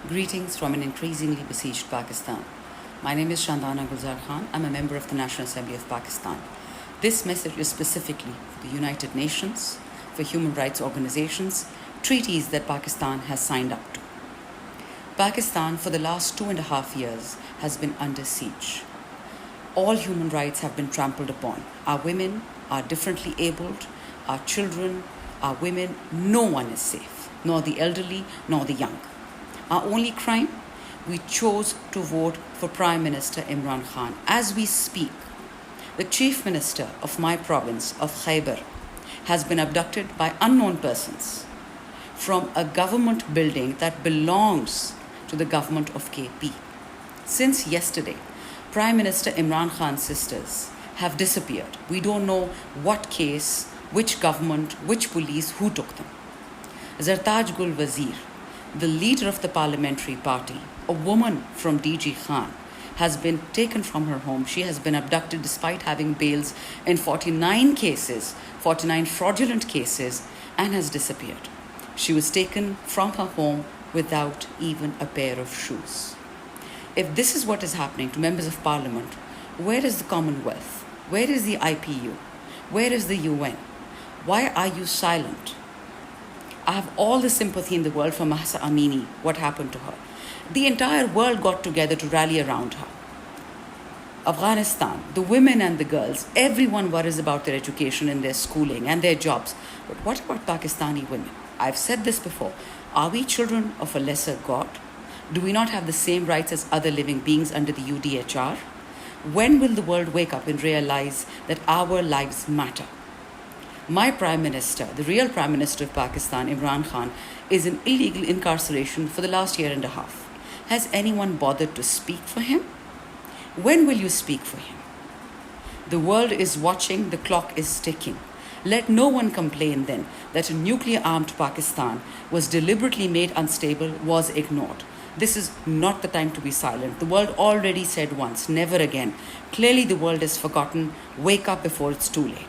Greetings from an increasingly besieged Pakistan. My name is Shandana Gulzar Khan. I'm a member of the National Assembly of Pakistan. This message is specifically for the United Nations, for human rights organizations, treaties that Pakistan has signed up to. Pakistan, for the last 2.5 years, has been under siege. All human rights have been trampled upon. Our women are differently abled, our children, our women, no one is safe, nor the elderly, nor the young. Our only crime? We chose to vote for Prime Minister Imran Khan. As we speak, the Chief Minister of my province of Khyber has been abducted by unknown persons from a government building that belongs to the government of KP. Since yesterday, Prime Minister Imran Khan's sisters have disappeared. We don't know what case, which government, which police, who took them. Zartaj Gul Wazir, the leader of the parliamentary party, a woman from DG Khan, has been taken from her home. She has been abducted despite having bails in 49 cases, 49 fraudulent cases, and has disappeared. She was taken from her home without even a pair of shoes. If this is what is happening to members of parliament, where is the Commonwealth? Where is the IPU? Where is the UN? Why are you silent? I have all the sympathy in the world for Mahsa Amini, what happened to her. The entire world got together to rally around her. Afghanistan, the women and the girls, everyone worries about their education and their schooling and their jobs. But what about Pakistani women? I've said this before. Are we children of a lesser God? Do we not have the same rights as other living beings under the UDHR? When will the world wake up and realize that our lives matter? My Prime Minister, the real Prime Minister of Pakistan, Imran Khan, is in illegal incarceration for the last year and a half. Has anyone bothered to speak for him? When will you speak for him? The world is watching, the clock is ticking. Let no one complain then that a nuclear-armed Pakistan was deliberately made unstable, was ignored. This is not the time to be silent. The world already said once, never again. Clearly the world has forgotten. Wake up before it's too late.